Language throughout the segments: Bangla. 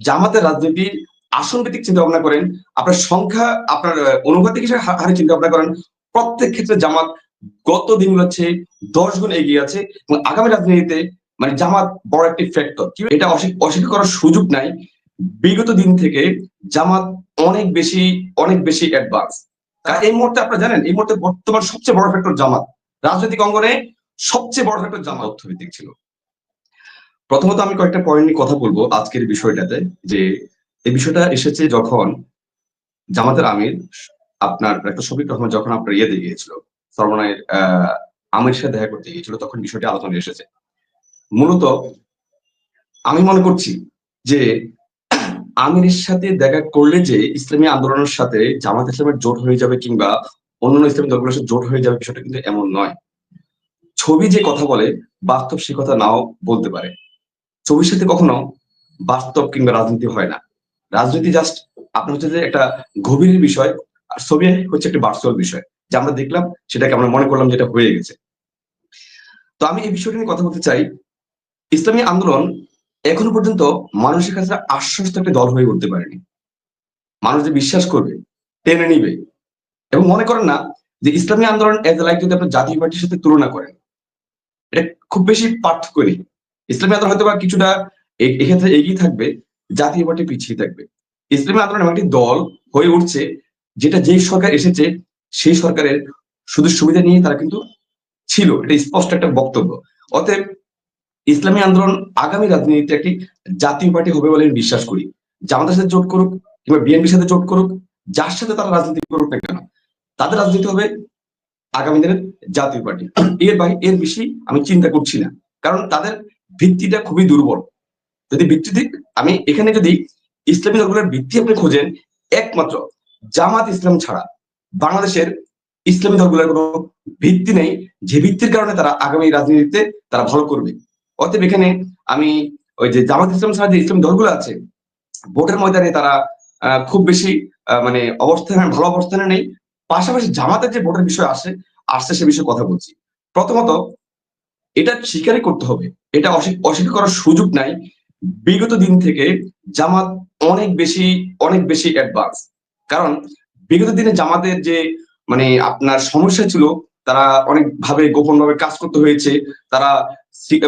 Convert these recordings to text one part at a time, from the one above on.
জামাতের রাজনীতির আসন ভিত্তিক চিন্তা ভাবনা করেন, আপনার সংখ্যা, আপনার অনুপাতিক হিসেবে হারে চিন্তা ভাবনা করেন, প্রত্যেক ক্ষেত্রে জামাত গত দিনগুলো হচ্ছে 10 গুণ এগিয়ে আছে এবং আগামী রাজনীতিতে মানে জামাত বড় একটি ফ্যাক্টর। এটা অস্বীকার করার সুযোগ নাই। বিগত দিন থেকে জামাত অনেক বেশি অ্যাডভান্স। এই মুহূর্তে আপনারা জানেন, এই মুহূর্তে বর্তমান সবচেয়ে বড় ফ্যাক্টর জামাত। রাজনৈতিক অঙ্গনে সবচেয়ে বড় ফ্যাক্টর জামাত অর্থনৈতিক ছিল। প্রথমত আমি কয়েকটা পয়েন্ট নিয়ে কথা বলবো আজকের বিষয়টাতে, যে এই বিষয়টা এসেছে যখন জামাতের আমির আপনার একটা শফিক রহমান যখন আপনার ইয়েতে গিয়েছিল, সরবরাহের আমির সাথে দেখা করতে গিয়েছিল, তখন বিষয়টি আলোচনায় এসেছে। মূলত আমি মনে করছি যে আমিরের সাথে দেখা করলে যে ইসলামী আন্দোলনের সাথে জামাত ইসলামের জোট হয়ে যাবে কিংবা অন্যান্য ইসলামী দলগুলোর সাথে জোট হয়ে যাবে, বিষয়টা কিন্তু এমন নয়। ছবি যে কথা বলে, বাস্তব সে কথা নাও বলতে পারে। ছবির সাথে কখনো বাস্তব কিংবা রাজনীতি হয় না। রাজনীতি জাস্ট আপনার হচ্ছে যে একটা গভীরের বিষয়, আর ছবি হচ্ছে একটা ভার্চুয়াল বিষয়, যে আমরা দেখলাম সেটাকে আমরা মনে করলাম যেটা হয়ে গেছে। তো আমি এই বিষয়টা নিয়ে কথা বলতে চাই। ইসলামী আন্দোলন এখনো পর্যন্ত মানুষের কাছে আশ্বস্ত একটা দল হয়ে উঠতে পারেনি। মানুষ যে বিশ্বাস করবে, টেনে নিবে, এবং মনে করেন না যে ইসলামী আন্দোলন এজ লাইক যদি আপনার জাতীয় পার্টির সাথে তুলনা করেন, এটা খুব বেশি পার্থক্য নেই। ইসলামী আন্দোলন হয়তো বা কিছুটা এক্ষেত্রে এগিয়ে থাকবে, জাতীয় পার্টি পিছিয়ে থাকবে। ইসলামী আন্দোলন এমন একটি দল হয়ে উঠছে যেটা যেই সরকার এসেছে সেই সরকারের সুযোগ সুবিধা নিয়ে তারা কিন্তু ছিল, এটা স্পষ্ট একটা বক্তব্য। অতএব ইসলামী আন্দোলন আগামী রাজনীতিতে একটি জাতীয় পার্টি হবে বলে আমি বিশ্বাস করি। জামাতের সাথে জোট করুক কিংবা বিএনপির সাথে জোট করুক, যার সাথে তারা রাজনীতি করুক না কেন, তাদের রাজনীতি হবে আগামী দিনের জাতীয় পার্টি। এর বেশি আমি চিন্তা করছি না, কারণ তাদের ভিত্তিটা খুবই দুর্বল। যদি ভিত্তি আমি এখানে যদি ইসলামী দলগুলোর ভিত্তি আপনি খোঁজেন, একমাত্র জামাত ইসলাম ছাড়া বাংলাদেশের ইসলামী দলগুলোর কোনো ভিত্তি নেই, যে ভিত্তির কারণে তারা আগামী রাজনীতিতে তারা ভালো করবে। অতএব এখানে আমি ওই যে জামাত ইসলাম ছাড়া যে ইসলামী দলগুলো আছে, ভোটের ময়দানে তারা খুব বেশি মানে ভালো অবস্থানে নেই। পাশাপাশি জামাতের যে ভোটের বিষয় আসছে সে বিষয়ে কথা বলছি। প্রথমত এটা স্বীকারই করতে হবে, এটা অস্বীকার করার সুযোগ নাই। বিগত দিন থেকে জামাত অনেক বেশি অ্যাডভান্স। কারণ বিগত দিনে জামাতের যে মানে আপনার সমস্যা ছিল, তারা অনেক ভাবে গোপন ভাবে কাজ করতে হয়েছে, তারা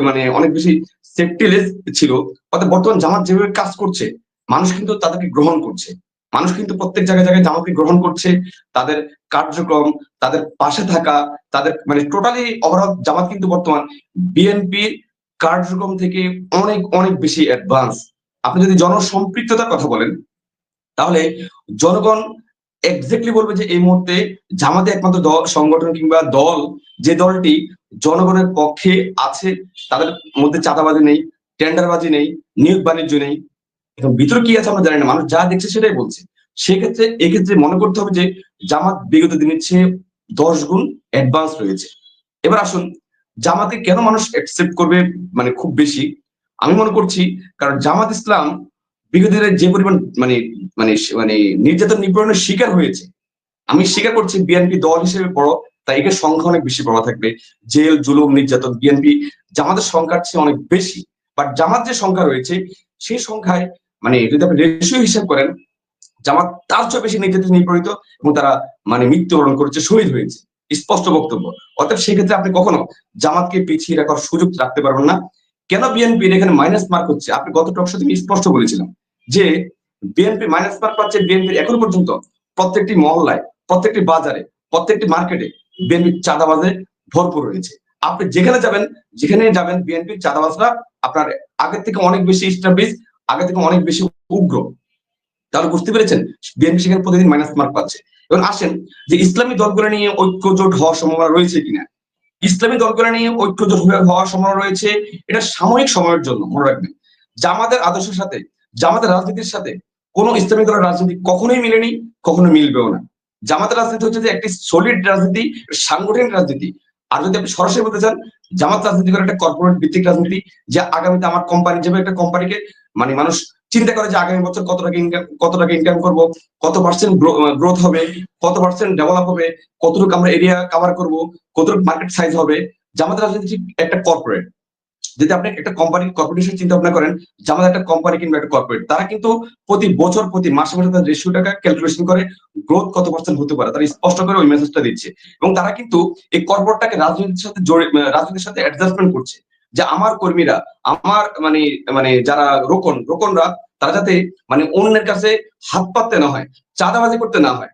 মানে অনেক বেশি সেফটিলেস ছিল। অর্থাৎ বর্তমান জামাত যেভাবে কাজ করছে, মানুষ কিন্তু তাদেরকে গ্রহণ করছে। মানুষ কিন্তু প্রত্যেক জায়গায় জায়গায় জামাতকে গ্রহণ করছে। তাদের কার্যক্রম, তাদের পাশে থাকা, তাদের মানে টোটালি ওভারঅল জামাত কিন্তু বর্তমান বিএনপির কার্যক্রম থেকে অনেক অনেক বেশি অ্যাডভান্স। আপনি যদি জনসম্পৃক্ততার কথা বলেন, তাহলে জনগণ এক্স্যাক্টলি বলবে যে এই মুহূর্তে জামাতে একমাত্র সংগঠন কিংবা দল, যে দলটি জনগণের পক্ষে আছে, তাদের মধ্যে চাঁদাবাজি নেই, টেন্ডারবাজি নেই, নিয়োগ বাণিজ্য নেই। এখন ভিতরে কি আছে আমরা জানি না, মানুষ যা দেখছে সেটাই বলছে। সেক্ষেত্রে এক্ষেত্রে মনে করতে হবে যে জামাত বিগত দিনের চেয়ে 10 গুণ অ্যাডভান্স রয়েছে। এবার আসুন, জামাতে কেন মানুষ অ্যাকসেপ্ট করবে মানে খুব বেশি? আমি মনে করছি কারণ জামাত ইসলাম বিগত দিনের যে পরিমাণ মানে মানে মানে নির্যাতন নিপীড়নের শিকার হয়েছে। আমি স্বীকার করছি বিএনপি দল হিসেবে বড়, তাই এর সংখ্যা অনেক বেশি বড় থাকবে। জেল জুলুম নির্যাতন বিএনপি জামাতের সংখ্যার চেয়ে অনেক বেশি। বাট জামাত যে সংখ্যা রয়েছে সেই সংখ্যায় মানে যদি আপনি রেশিও হিসাব করেন, জামাত তার চেয়ে বেশি নির্যাতিত নিপীড়িত এবং তারা মানে মৃত্যুবরণ করেছে, শহীদ হয়েছে। স্পষ্ট বক্তব্য। অতএব সেক্ষেত্রে আপনি কখনো জামাতকে পিছিয়ে রাখার সুযোগ রাখতে পারবেন না। কেন বিএনপির এখানে মাইনাস মার্ক হচ্ছে? আপনি গত টক শোতে স্পষ্ট বলেছিলাম যে বিএনপি মাইনাস মার্ক পাচ্ছে। বিএনপির এখনো পর্যন্ত প্রত্যেকটি মহল্লায়, প্রত্যেকটি বাজারে, প্রত্যেকটি মার্কেটে বিএনপির চাঁদাবাজে ভরপুর রয়েছে। আপনি যেখানে যাবেন বিএনপির চাঁদাবাজরা আপনার আগের থেকে অনেক বেশি স্টাবলিশ, আগে থেকে অনেক বেশি উগ্র। তাহলে বুঝতে পেরেছেন বিএনপি সেখানে প্রতিদিন মাইনাস মার্ক পাচ্ছে। এবং আসেন যে ইসলামী দলগুলো নিয়ে ঐক্যজোট হওয়ার সম্ভাবনা রয়েছে কিনা। ইসলামী দলগুলো নিয়ে ঐক্যজোট হওয়ার সম্ভাবনা রয়েছে, এটা সাময়িক সময়ের জন্য। মনে রাখবেন, জামাতের আদর্শের সাথে, জামাতের রাজনীতির সাথে কোন ইসলামী দলের রাজনীতি কখনোই মিলেনি, কখনো মিলবেও না। জামাতের রাজনীতি হচ্ছে যে একটি সলিড রাজনীতি, সাংগঠনিক রাজনীতি। আর যদি আপনি সরাসরি বলতে চান, জামাত রাজনীতি করে একটা কর্পোরেট ভিত্তিক রাজনীতি, যে আগামীতে আমার কোম্পানি যাবে, একটা কোম্পানিকে মানে মানুষ চিন্তা করে যে আগামী বছর কত টাকা ইনকাম করব, কত পার্সেন্ট গ্রোথ হবে, কত পার্সেন্ট ডেভেলপ হবে, কতটুকু আমরা এরিয়া কভার করব, কতটুকু মার্কেট সাইজ হবে। জামাতের রাজনীতি একটা কর্পোরেট। যদি আপনি একটা কোম্পানির কর্পোরেশন চিন্তা ভাবনা করেন, জামাত একটা কোম্পানি কিংবা একটা কর্পোরেট, তারা কিন্তু প্রতি বছর প্রতি মাসে মাসে তাদের রেশিও টাকা ক্যালকুলেশন করে গ্রোথ কত পার্সেন্ট হতে পারে, তারা স্পষ্ট করে ওই মেসেজটা দিচ্ছে। এবং তারা কিন্তু এই কর্পোরেটটাকে রাজনীতির সাথে রাজনীতির সাথে অ্যাডজাস্টমেন্ট করছে, যে আমার কর্মীরা, আমার মানে মানে যারা রোকনরা, তারা যাতে মানে অন্যের কাছে হাত পাততে না হয়, চাঁদাবাজি করতে না হয়,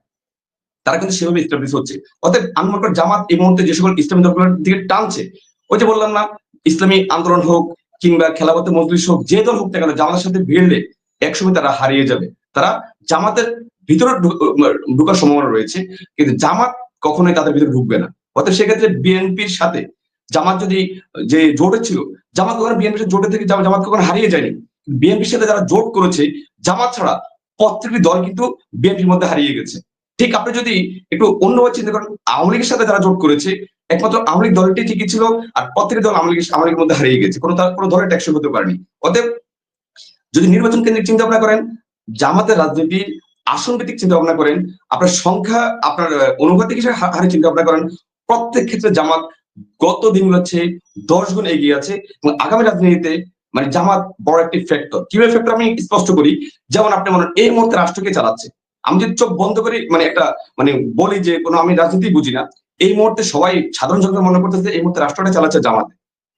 তারা কিন্তু সেভাবে এস্টাবলিশ হচ্ছে। অতএব আমি মনে করি জামাত এই মুহূর্তে যে সকল ইসলামী দলগুলোর দিকে টানছে, ওই যে বললাম না, ইসলামী আন্দোলন হোক কিংবা খেলাফত মজলিস হোক, যে দল হোক না কেন, জামাতের সাথে ভিড়লে একসময় তারা হারিয়ে যাবে। তারা জামাতের ভিতরে ঢুকার সম্ভাবনা রয়েছে, কিন্তু জামাত কখনোই তাদের ভিতরে ঢুকবে না। অতএব সেক্ষেত্রে বিএনপির সাথে জামাত যদি যে জোটে ছিল, জামাত কখনো বিএনপির সাথে জোটে থেকে জামাত কখনো হারিয়ে যায়নি। বিএনপির সাথে যারা জোট করেছে, জামাত ছাড়া প্রত্যেকটি দল কিন্তু বিএনপির মধ্যে হারিয়ে গেছে। ঠিক আপনি যদি একটু অন্যভাবে চিন্তা করেন, আওয়ামী লীগের সাথে যারা জোট করেছে, একমাত্র আওয়ামী লীগ দলটি ঠিকই ছিল, আর প্রত্যেকটি দল আওয়ামী লীগের মধ্যে হারিয়ে গেছে, কোনো দলের টেকসই হতে পারেনি। অতএব যদি নির্বাচন কেন্দ্রিক চিন্তা ভাবনা করেন, জামাতের রাজনীতি আসন ভিত্তিক চিন্তা ভাবনা করেন, আপনার সংখ্যা, আপনার অনুপাতিক হিসেবে হারে চিন্তা ভাবনা করেন, প্রত্যেক ক্ষেত্রে জামাত গত দিনগুলো হচ্ছে 10 গুণ এগিয়ে আছে। এবং আগামী রাজনীতিতে মানে জামাত বড় একটি ফ্যাক্টর। কিভাবে ফ্যাক্টর আমি স্পষ্ট করি, যেমন আপনি মনে এই মুহূর্তে রাষ্ট্রকে চালাচ্ছে, আমি যদি চোখ বন্ধ করি মানে একটা মানে বলি যে কোনো আমি রাজনীতি বুঝি না, এই মুহূর্তে সবাই সাধারণ জনগণ মনে করতেছে এই মুহূর্তে রাষ্ট্রটা চালাচ্ছে জামাত।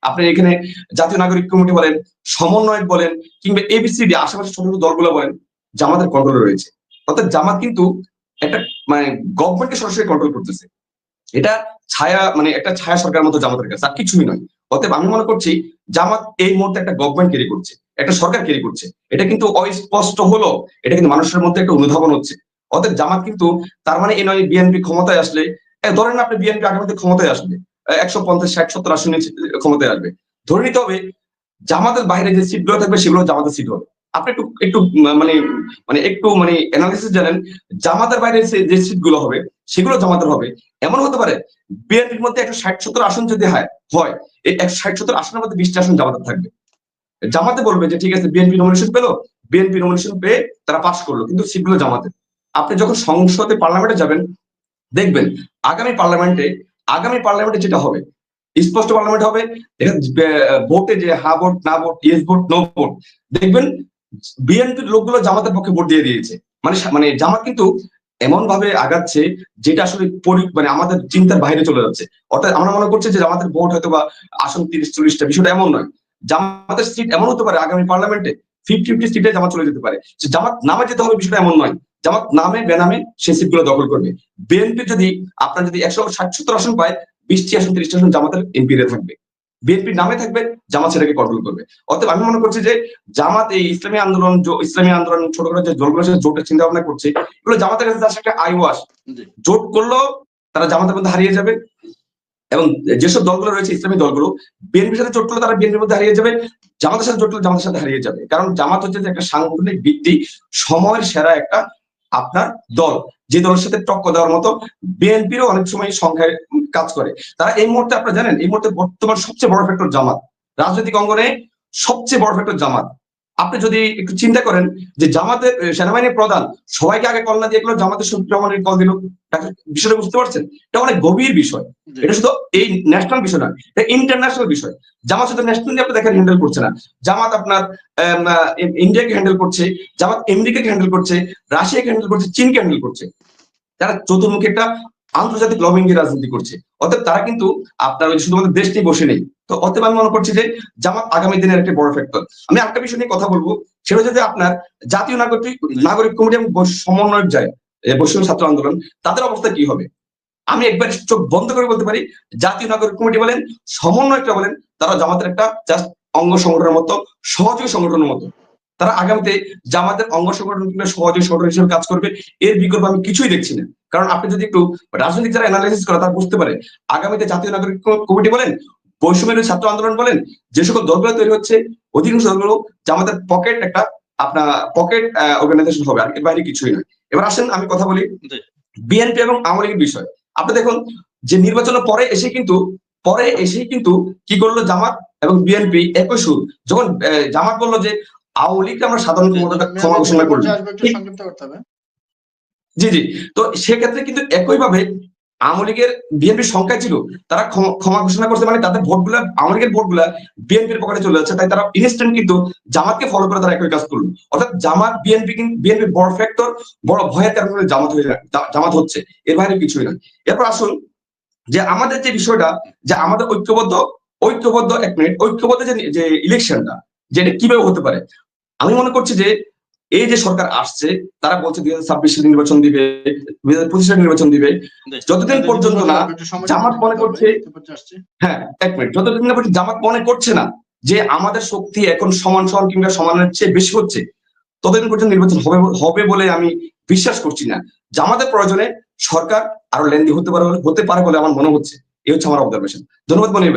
আপনি এখানে জাতীয় নাগরিক কমিটি বলেন, সমন্বয়ক বলেন, কিংবা এবিসিডি আশেপাশে ছোট ছোট দলগুলো বলেন, জামাতের কন্ট্রোলে রয়েছে। অর্থাৎ জামাত কিন্তু একটা মানে গভর্নমেন্টকে সরাসরি কন্ট্রোল করতেছে। এটা ছায়া মানে একটা ছায়া সরকারের মতো জামাতের কাছে, আর কিছুই নয়। অতএব আমি মনে করছি জামাত এই মুহূর্তে একটা গভর্নমেন্ট ক্যারি করছে, একটা সরকার ক্যারি করছে। এটা কিন্তু অস্পষ্ট হলো, এটা কিন্তু মানুষের মধ্যে একটা অনুধাবন হচ্ছে। অতএব জামাত কিন্তু তার মানে এই নয় বিএনপি ক্ষমতায় আসলে, ধরেন আপনি বিএনপি আগামীতে ক্ষমতায় আসবে 150, 60, 70 আসনে ক্ষমতায় আসবে, ধরে নিতে হবে জামাতের বাইরে যে সিটগুলো থাকবে সেগুলো জামাতের সিট হবে। আপনি একটু একটু মানে মানে একটু মানে অ্যানালিসিস জানেন, জামাতের বাইরে যে সিটগুলো হবে সেগুলো জামাতের হবে। এমন হতে পারে বিএনপির মধ্যে 160-70 আসন যদি হয়, এই 160-70 আসনের মধ্যে 20টা আসন জামাতের থাকবে। জামাতে বলবে যে ঠিক আছে, বিএনপি নমিনেশন পেলো, বিএনপি নমিনেশন পেয়ে তারা পাস করলো, কিন্তু সিটগুলো জামাতের। আপনি যখন সংসদে পার্লামেন্টে যাবেন, দেখবেন আগামী পার্লামেন্টে যেটা হবে, স্পষ্ট পার্লামেন্ট হবে, ভোটে যে হা ভোট না vote, yes vote no vote, দেখবেন বিএনপির লোকগুলো জামাতের পক্ষে ভোট দিয়ে দিয়েছে। মানে জামাত কিন্তু এমন ভাবে আগাচ্ছে যেটা আসলে মানে আমাদের চিন্তার বাইরে চলে যাচ্ছে। অর্থাৎ আমরা মনে করছি যে জামাতের ভোট হয়তো বা আসন 30-40টা, বিষয়টা এমন নয়। জামাতের সিট এমন হতে পারে আগামী পার্লামেন্টে 50-50 সিটে জামাত চলে যেতে পারে। জামাত নামে যেতে হবে, বিষয়টা এমন নয়। জামাত নামে বেনামে সেই সিটগুলো দখল করবে। বিএনপি যদি আপনার যদি 160-70 আসন পায়, 20টি আসন 30টি আসন জামাতের এমপিতে থাকবে, বিএনপির নামে থাকবে, জামাত সেটাকে কন্ট্রোল করবে। অতএব আমি মনে করছি যে জামাত এই ইসলামী আন্দোলন ছোটখাটো যে জোটগুলো জোটের চিন্তা ভাবনা করছে, এগুলো জামাতের কাছে জাস্ট একটা আইওয়াশ। জোট করলো তারা জামাতের মধ্যে হারিয়ে যাবে, এবং যেসব দলগুলো রয়েছে ইসলামী দলগুলো বিএনপির সাথে জোট করলে তারা বিএনপির মধ্যে হারিয়ে যাবে, জামাতের সাথে জোট করলে জামাতের সাথে হারিয়ে যাবে। কারণ জামাত হচ্ছে যে একটা সাংগঠনিক ভিত্তি, সময়ের সেরা একটা আপনার দল, যে দলের সাথে টক্কর দেওয়ার মতো বিএনপিরও অনেক সময় সংখ্যায় কাজ করে। তারা এই মুহূর্তে আপনারা জানেন, এই মুহূর্তে বর্তমান সবচেয়ে বড় ফ্যাক্টর জামাত, রাজনৈতিক অঙ্গনে সবচেয়ে বড় ফ্যাক্টর জামাত। আপনি যদি একটু চিন্তা করেন যে জামাতের সেনাবাহিনীর প্রধান সবাইকে আগে কল না দিয়ে গেল, জামাতের শফিক রহমানের কল দিল, বিষয়টা বুঝতে পারছেন? এটা অনেক গভীর বিষয়। এটা শুধু এই ন্যাশনাল বিষয় না, এটা ইন্টারন্যাশনাল বিষয়। জামাত শুধু ন্যাশনালি আপনি দেখেন হ্যান্ডেল করছে না, জামাত আপনার ইন্ডিয়াকে হ্যান্ডেল করছে, জামাত আমেরিকাকে হ্যান্ডেল করছে, রাশিয়াকে হ্যান্ডেল করছে, চীনকে হ্যান্ডেল করছে। তারা চতুর্মুখী একটা আন্তর্জাতিক লবিং রাজনীতি করছে। অতএব তারা কিন্তু আপনার ওই শুধুমাত্র দেশ নিয়ে বসে নেই। তো অতএব আমি মনে করছি যে জামাত আগামী দিনের একটা বড় ফ্যাক্টর। আমি একটা বিষয় নিয়ে কথা বলবো, সেটা হচ্ছে যে আপনার জাতীয় নাগরিক কমিটি এবং সমন্বয়ক যায় বৈষম্য ছাত্র আন্দোলন, তাদের অবস্থা কি হবে? আমি একবার চোখ বন্ধ করে বলতে পারি, জাতীয় নাগরিক কমিটি বলেন, সমন্বয়করা বলেন, তারা জামাতের একটা জাস্ট অঙ্গ সংগঠনের মতো, সহযোগী সংগঠনের মতো। তারা আগামীতে জামাতের অঙ্গ সংগঠন কিংবা সহযোগী সংগঠন হিসেবে কাজ করবে, এর বিকল্প আমি কিছুই দেখছি না। কারণ আপনি যদি একটু রাজনৈতিক যারা অ্যানালাইসিস করে তারা বুঝতে পারে, আগামীতে জাতীয় নাগরিক কমিটি বলেন, বৈষম্যের ছাত্র আন্দোলন বলেন, যে সকল দলগুলো তৈরি হচ্ছে, অধিকাংশ দলগুলো জামাতের পকেট একটা আপনার পকেট অর্গানাইজেশন হবে, আর এর বাইরে কিছুই নয়। এবার আসেন আমি কথা বলি বিএনপি এবং আওয়ামী লীগের বিষয়। আপনি দেখুন যে নির্বাচনের পরে এসেই কিন্তু কি করলো জামাত এবং বিএনপি একই সুর, যখন জামাত বললো যে আওয়ামী লীগকে আমরা সাধারণ ক্ষমা ঘোষণা করবো। জি জি, তো সেক্ষেত্রে কিন্তু একইভাবে আওয়ামী লীগের বিএনপির সংখ্যা ছিল, তারা ক্ষমা ঘোষণা করছে, মানে তাদের ভোটগুলা, আওয়ামী লীগের ভোটগুলা বিএনপির পকেটে চলে যাচ্ছে, তাই তারা ইনস্ট্যান্ট কিন্তু জামাতকে ফলো করে তারা একই কাজ করলো। অর্থাৎ জামাত বিএনপি বড় ফ্যাক্টর, বড় ভয়ের কারণে জামাত হচ্ছে, এর বাইরে কিছুই না। এরপর আসুন যে আমাদের যে বিষয়টা, যে আমাদের ঐক্যবদ্ধ 1 মিনিট, ঐক্যবদ্ধ যে ইলেকশনটা, যে এটা কিভাবে হতে পারে। আমি মনে করছি যে এই যে সরকার আসছে, তারা বলছে 2026 নির্বাচন দিবে, 2025 নির্বাচন দিবে, যতদিন পর্যন্ত না জামাত মনে করছে, হ্যাঁ 1 মিনিট, যতদিন না পর্যন্ত জামাত মনে করছে না যে আমাদের শক্তি এখন সমান কিংবা সমানের চেয়ে বেশি হচ্ছে, ততদিন পর্যন্ত নির্বাচন হবে বলে আমি বিশ্বাস করছি না। জামাতের প্রয়োজনে সরকার আরো লেন্দি হতে পারে বলে আমার মনে হচ্ছে। এই হচ্ছে আমার অবজারভেশন। ধন্যবাদ মনির ভাই।